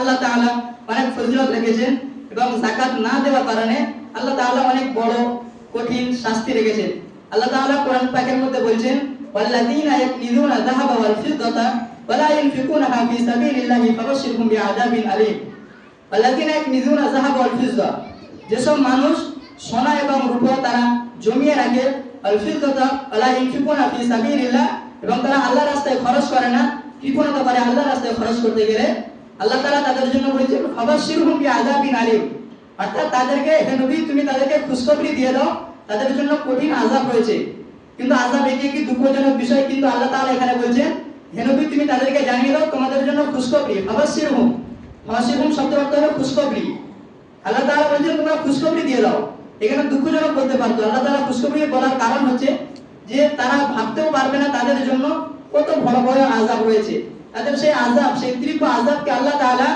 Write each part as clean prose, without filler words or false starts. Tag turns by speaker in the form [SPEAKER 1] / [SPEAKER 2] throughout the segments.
[SPEAKER 1] আল্লাহ তাআলা অনেক ফজিলত রেখেছেন এবং যাকাত না দেওয়ার কারণে আল্লাহ তাআলা অনেক বড় কঠিন শাস্তি রেখেছেন। আল্লাহ তাআলা কোরআন পাকের মধ্যে বলছেন, ওয়াল্লাযীনা ইয়াকনিজুনা যাহাবা ওয়াল ফিদ্দাতা ওয়া লা ইউনফিকুনাহা ফি সাবিলিল্লাহি ফাবাশশিরহুম বিআযাবিন আলীম। ওয়াল্লাযীনা ইয়াকনিজুনা যাহাবা ওয়াল ফিদ্দা, যেসব মানুষ সোনা এবং রূপা তারা জমিয়ে রাখে, ওয়াল ফিদ্দাতা ওয়া লা ইউনফিকুনা ফি সাবিলিল্লাহ, এবং তারা আল্লাহর রাস্তায় খরচ করে না, কৃপণতা করে আল্লাহর রাস্তায় খরচ করতে গেলে আল্লাহ তাআলা তাদের জন্য বলেছেন ফাবাশশিরহুম বিআযাবিন আলীম, অর্থাৎ তাদেরকে, হে নবী তুমি তাদেরকে খুশখবরি দিয়ে দাও, তাদের জন্য কঠিন আযাব রয়েছে। কিন্তু আযাব এটি একটি দুঃখজনক বিষয়, কিন্তু আল্লাহ তাআলা এখানে বলছেন, হে নবী তুমি তাদেরকে জানিয়ে দাও তোমাদের জন্য খুশখবরি। ফাবাশশিরহুম, ফাবাশশিরহুম শব্দের অর্থ হলো খুশখবরি। আল্লাহ তাআলা বলছেন তোমরা খুশখবরি দিয়ে দাও। এখানে দুঃখজনক বলতে পারতো, আল্লাহ তাআলা খুশখবরি বলার কারণ হচ্ছে যে তারা ভাবতেও পারবে না তাদের জন্য কত বড় বড় আযাব রয়েছে। তাদের সেই আযাব, সেই তীব্র আযাবকে আল্লাহ তাআলা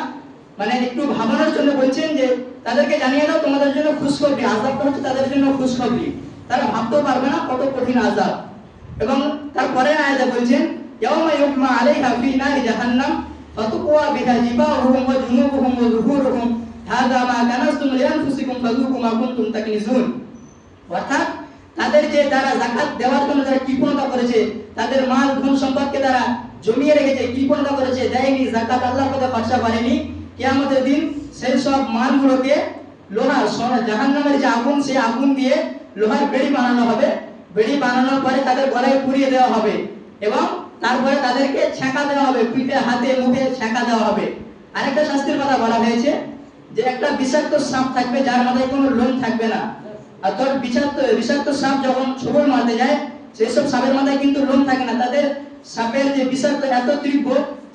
[SPEAKER 1] একটু ভাবানোর জন্য বলছেন যে তাদেরকে জানিয়ে দাও তোমাদের জন্য খুশখবরি। আযাবটা হচ্ছে তাদের জন্য খুশখবরি, তারা ভাবতেও পারবে না কত কঠিন আযাব। এবং তারপরে আয়াতে বলছেন, ইয়াউমা ইউহমা আলাইহা ফি নারি জাহান্নাম ফাতুকওয়া বিহা জিবাহুহুম ওয়া জুনুবুহুম ওয়া যুহুরুহুম হাযা মা কানাসতুম লিআনফুসিকুম ফাযুকু মা কুনতুম তাকনিজুন। অর্থাৎ তাদের যে যারা যাকাত দেওয়ার জন্য যারা কৃপণতা করেছে, তাদের মাল ধন সম্পদকে তারা জমিয়ে রেখেছে, কৃপণতা করেছে, দেয়নি, যাকাত আল্লাহর পথে খরচা করেনি, কিয়ামতের দিন সেই সব মালগুলোকে লোহার জাহান্নামের যে আগুন, সেই আগুন দিয়ে লোহার বেড়ি বানানো হবে। বেড়ি বানানোর পরে তাদের গলায় পুড়িয়ে দেওয়া হবে এবং তারপরে তাদেরকে ছ্যাঁকা দেওয়া হবে, পিঠে হাতে মুখে ছ্যাঁকা দেওয়া হবে। আরেকটা শাস্তির কথা বলা হয়েছে যে একটা বিষাক্ত সাপ থাকবে যার মাথায় কোনো লোম থাকবে না। আর তোর বিষাক্ত সাপ যখন ছোবল মারতে যায়, সেই সব সাপের মাথায় কিন্তু লোম থাকে না। তাদের সাপের যে বিষাক্ত এত তীব্র,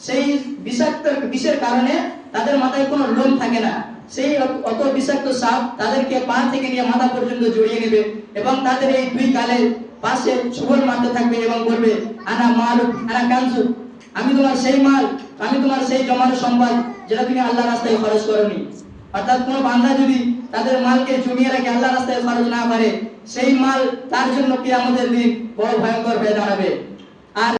[SPEAKER 1] সেই বিষাক্ত বিষের কারণে তাদের মাথায় কোনো লোম থাকে না। সেই অত বিষাক্ত সাপ তাদেরকে পা থেকে নিয়ে মাথা পর্যন্ত জড়িয়ে নেবে এবং তাদের এই দুই গালের পাশে ছোবল মারতে থাকবে এবং বলবে, আনা মালুক আনা কানজুক, আমি তোমার সেই মাল, আমি তোমার সেই জমানো সম্পদ যেটা তুমি আল্লাহর রাস্তায় খরচ করোনি। অর্থাৎ কোনো বান্দা যদি তাদের মালকে জমিয়ে রাখে, আল্লাহর রাস্তায় খরচ না করে, সেই মাল তার জন্য কিয়ামতের দিন বড় ভয়ঙ্কর হয়ে দাঁড়াবে। আর